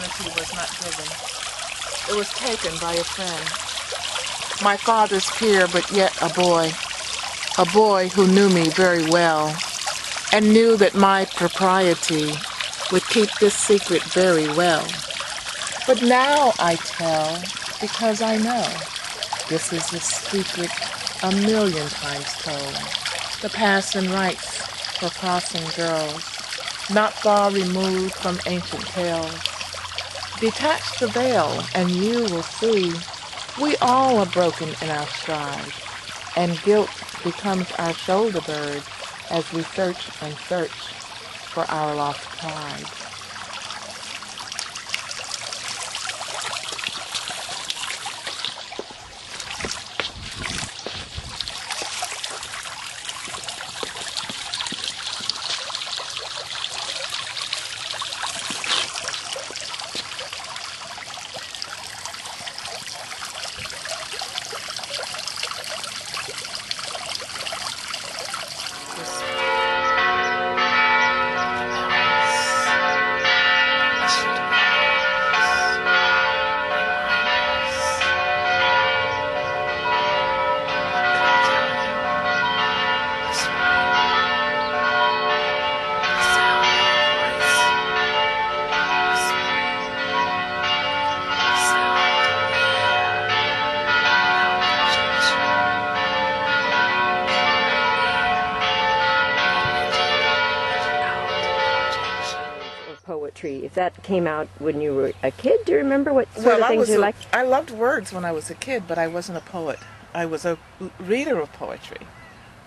opportunity was not given. It was taken by a friend. My father's peer, but yet a boy who knew me very well and knew that my propriety would keep this secret very well. But now I tell because I know this is a secret a million times told. The passing rites for crossing girls, not far removed from ancient tales. Detach the veil and you will see we all are broken in our stride, and guilt becomes our shoulder bird as we search and search for our lost pride. Poetry. If that came out when you were a kid, do you remember what sort of things you liked? I loved words when I was a kid, but I wasn't a poet. I was a reader of poetry,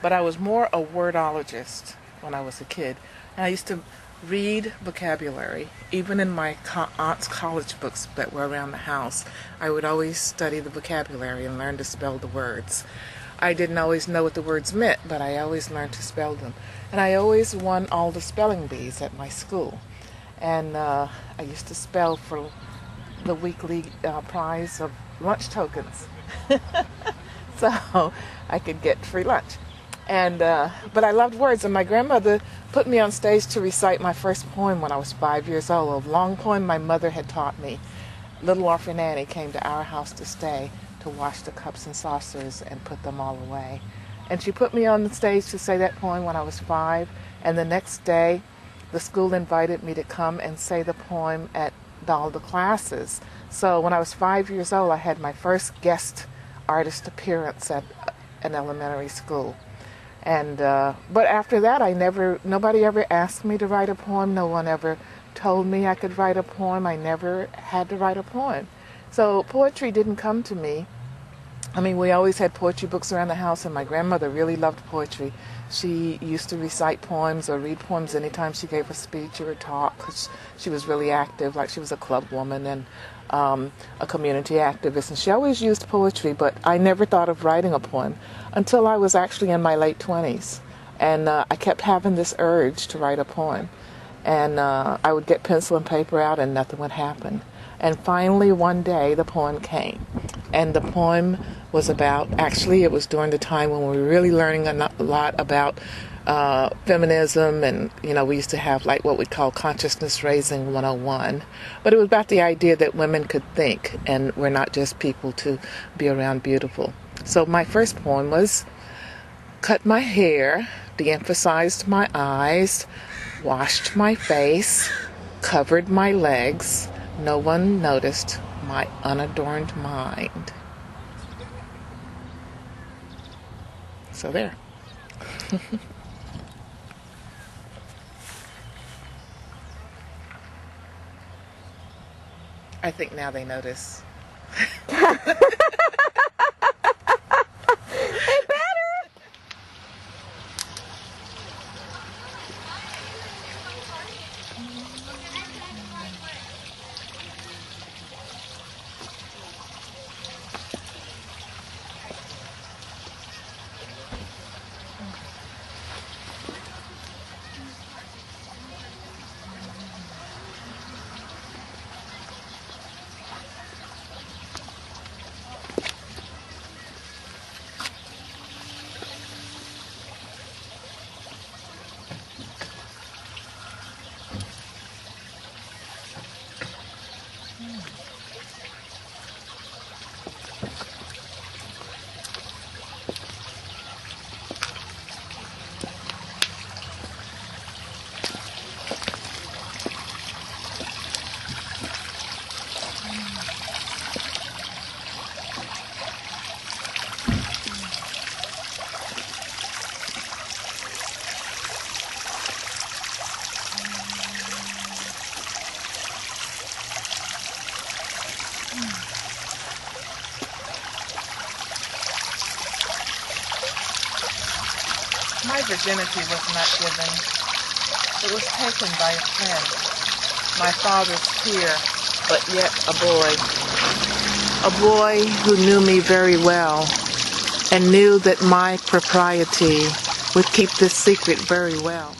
but I was more a wordologist when I was a kid. And I used to read vocabulary, even in my aunt's college books that were around the house. I would always study the vocabulary and learn to spell the words. I didn't always know what the words meant, but I always learned to spell them. And I always won all the spelling bees at my school. And I used to spell for the weekly prize of lunch tokens, so I could get free lunch. And but I loved words, and my grandmother put me on stage to recite my first poem when I was 5 years old. A long poem my mother had taught me. Little orphan Annie came to our house to stay, to wash the cups and saucers and put them all away. And she put me on the stage to say that poem when I was 5, and the next day the school invited me to come and say the poem at all the classes. So when I was 5 years old, I had my first guest artist appearance at an elementary school. And but after that, nobody ever asked me to write a poem. No one ever told me I could write a poem. I never had to write a poem. So poetry didn't come to me. I mean, we always had poetry books around the house, and my grandmother really loved poetry. She used to recite poems or read poems anytime she gave a speech or a talk, 'cause she was really active, like she was a club woman and a community activist, and she always used poetry, but I never thought of writing a poem until I was actually in my late 20s, and I kept having this urge to write a poem, and I would get pencil and paper out and nothing would happen. And finally one day the poem came, and the poem was about, actually it was during the time when we were really learning a lot about feminism, and we used to have like what we call consciousness raising 101, but it was about the idea that women could think and we're not just people to be around beautiful. So my first poem was: cut my hair, de-emphasized my eyes, washed my face, covered my legs, no one noticed my unadorned mind. So there. I think now they notice. My virginity was not given. It was taken by a friend, my father's peer, but yet a boy. A boy who knew me very well and knew that my propriety would keep this secret very well.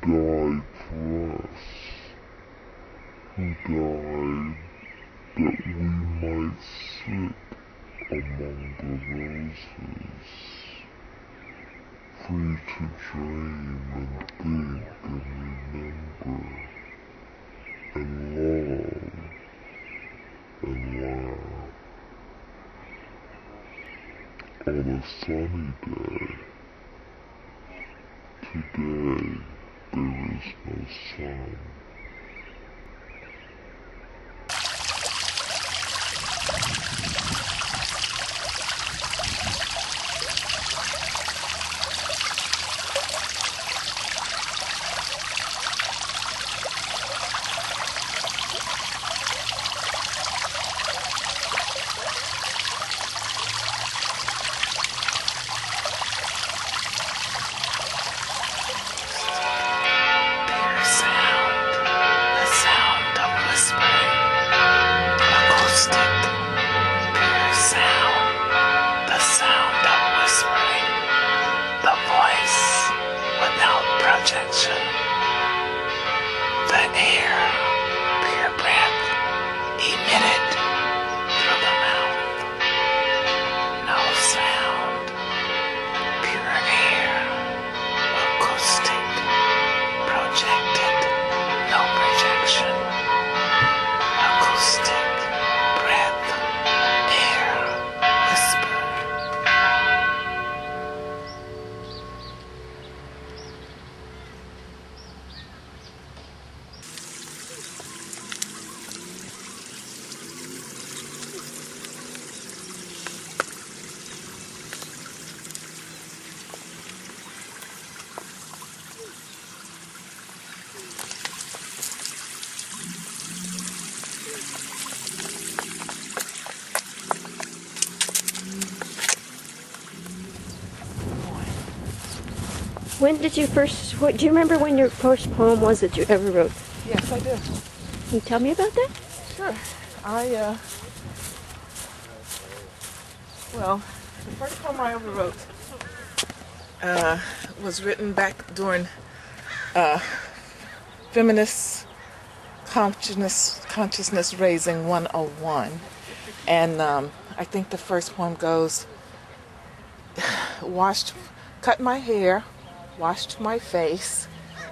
Died for us, who died that we might sit among the roses, free to dream and think and remember, and love and laugh. On a sunny day, today there is no sun. When did you first, do you remember when your first poem was that you ever wrote? Yes, I do. Can you tell me about that? Sure. Well, the first poem I ever wrote was written back during Feminist Consciousness Raising 101. And I think the first poem goes, cut my hair, washed my face,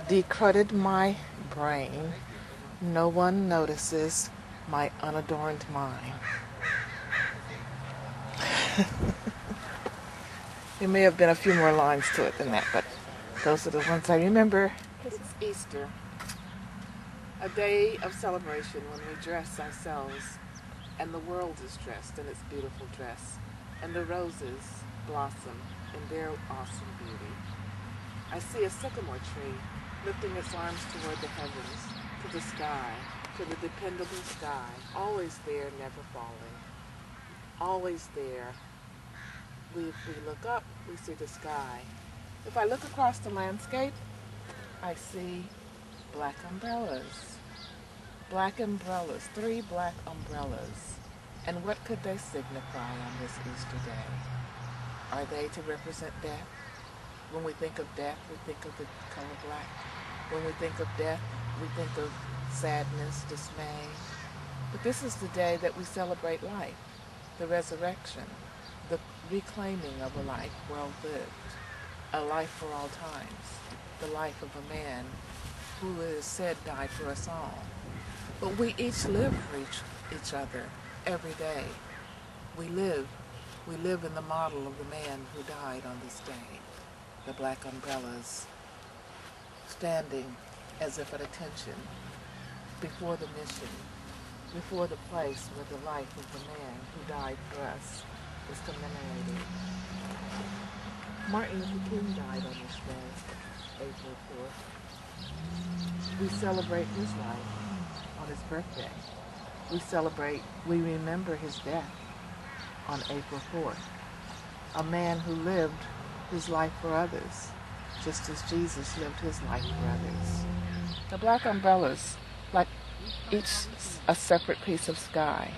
decruded my brain. No one notices my unadorned mind. There may have been a few more lines to it than that, but those are the ones I remember. This is Easter, a day of celebration when we dress ourselves and the world is dressed in its beautiful dress, and the roses blossom in their awesome beauty. I see a sycamore tree lifting its arms toward the heavens, to the sky, to the dependable sky, always there, never falling. Always there. If we look up, we see the sky. If I look across the landscape, I see black umbrellas. Black umbrellas, 3 black umbrellas. And what could they signify on this Easter day? Are they to represent death? When we think of death, we think of the color black. When we think of death, we think of sadness, dismay. But this is the day that we celebrate life, the resurrection, the reclaiming of a life well lived, a life for all times, the life of a man who is said died for us all. But we each live for each other every day. We live in the model of the man who died on this day. The black umbrellas standing as if at attention, before the mission, before the place where the life of the man who died for us is commemorated. Martin Luther King died on this day, April 4th. We celebrate his life on his birthday. We remember his death on April 4th. A man who lived his life for others, just as Jesus lived his life for others. The black umbrellas, like each a separate piece of sky,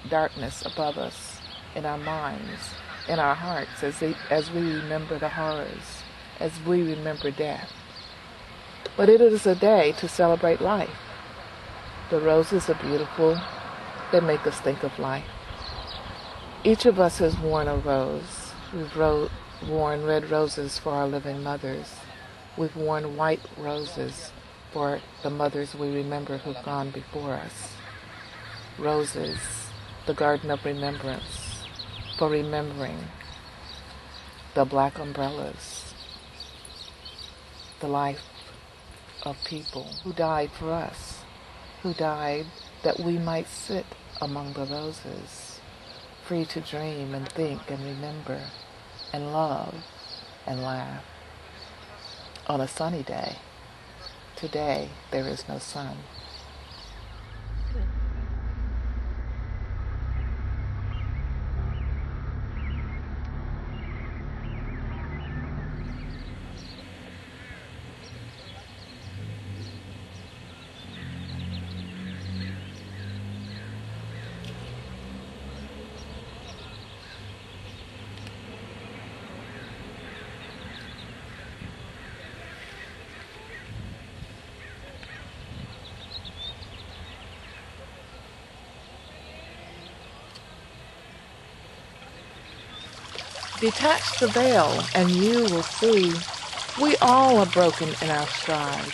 darkness above us, in our minds, in our hearts, as we remember the horrors, as we remember death. But it is a day to celebrate life. The roses are beautiful. They make us think of life. Each of us has worn a rose. We've worn red roses for our living mothers. We've worn white roses for the mothers we remember who've gone before us. Roses, the garden of remembrance, for remembering the black umbrellas, the life of people who died for us, who died that we might sit among the roses, free to dream and think and remember and love and laugh. On a sunny day, today there is no sun. Detach the veil, and you will see we all are broken in our stride,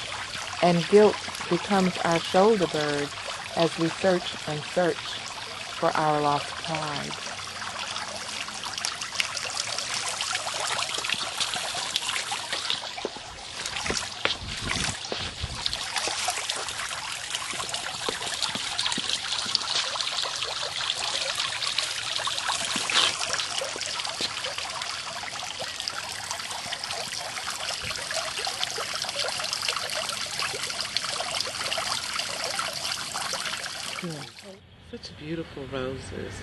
and guilt becomes our shoulder bird as we search and search for our lost pride. Such beautiful roses.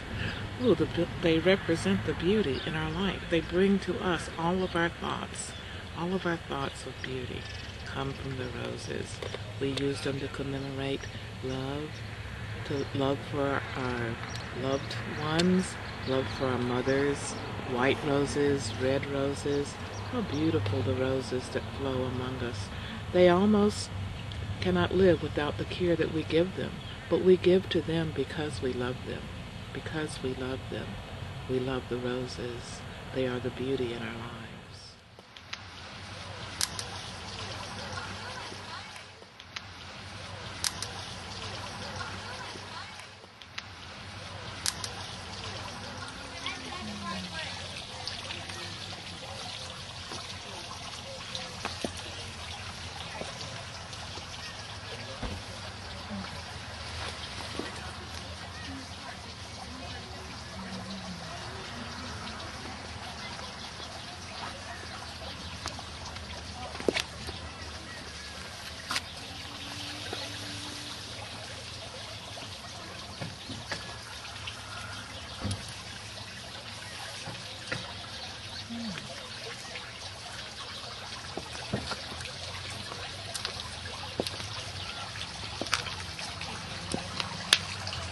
Ooh, they represent the beauty in our life. They bring to us all of our thoughts. All of our thoughts of beauty come from the roses. We use them to commemorate love, to love for our loved ones, love for our mothers, white roses, red roses. How beautiful the roses that flow among us. They almost cannot live without the care that we give them. But we give to them because we love them. Because we love them. We love the roses. They are the beauty in our lives.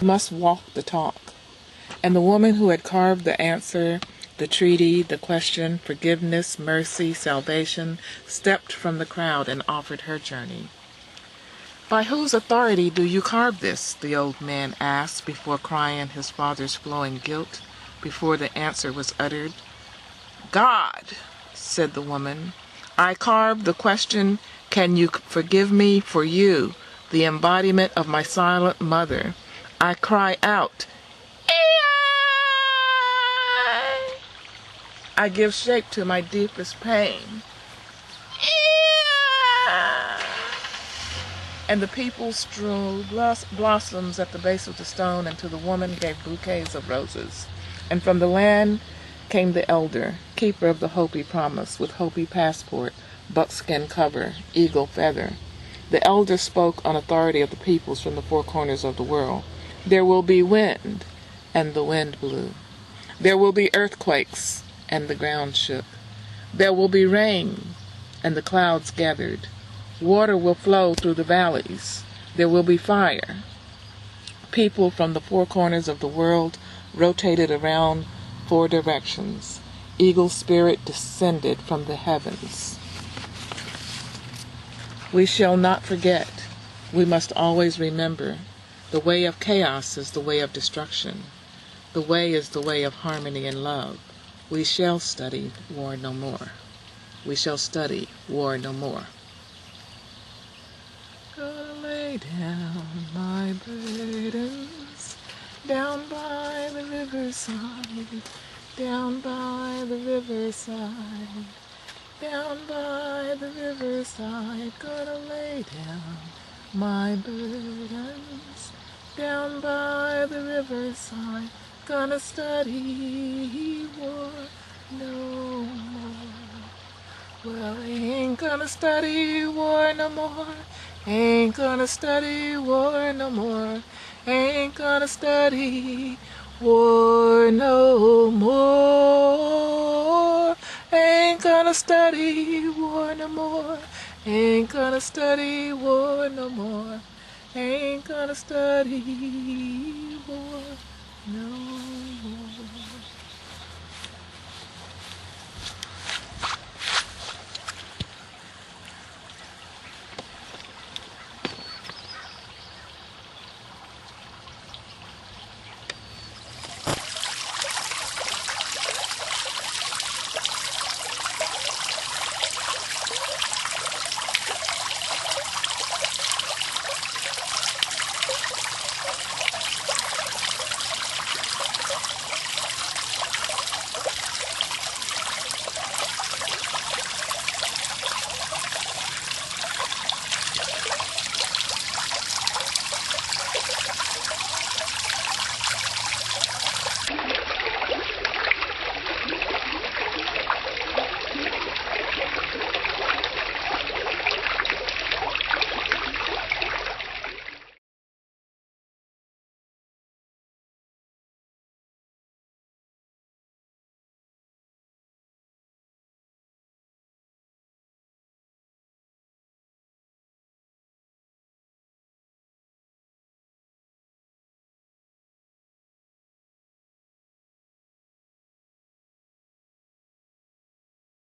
Must walk the talk. And the woman who had carved the answer, the treaty, the question, forgiveness, mercy, salvation, stepped from the crowd and offered her journey. "By whose authority do you carve this?" the old man asked, before crying his father's flowing guilt, before the answer was uttered. "God," said the woman. "I carve the question, can you forgive me for you, the embodiment of my silent mother? I cry out, "Ei!" I give shape to my deepest pain. Ei! And the people strew blossoms at the base of the stone, and to the woman gave bouquets of roses. And from the land came the elder, keeper of the Hopi promise, with Hopi passport, buckskin cover, eagle feather. The elder spoke on authority of the peoples from the four corners of the world. There will be wind, and the wind blew. There will be earthquakes, and the ground shook. There will be rain, and the clouds gathered. Water will flow through the valleys. There will be fire. People from the four corners of the world rotated around four directions. Eagle spirit descended from the heavens. We shall not forget. We must always remember. The way of chaos is the way of destruction. The way is the way of harmony and love. We shall study war no more. We shall study war no more. Gonna lay down my burdens down by the riverside, down by the riverside, down by the riverside. Gonna lay down my burdens down by the riverside. Gonna study war no more. Well, I ain't gonna study war no more. Ain't gonna study war no more. Ain't gonna study war no more. Ain't gonna study war no more. Ain't gonna study war no more. Ain't gonna study war no more.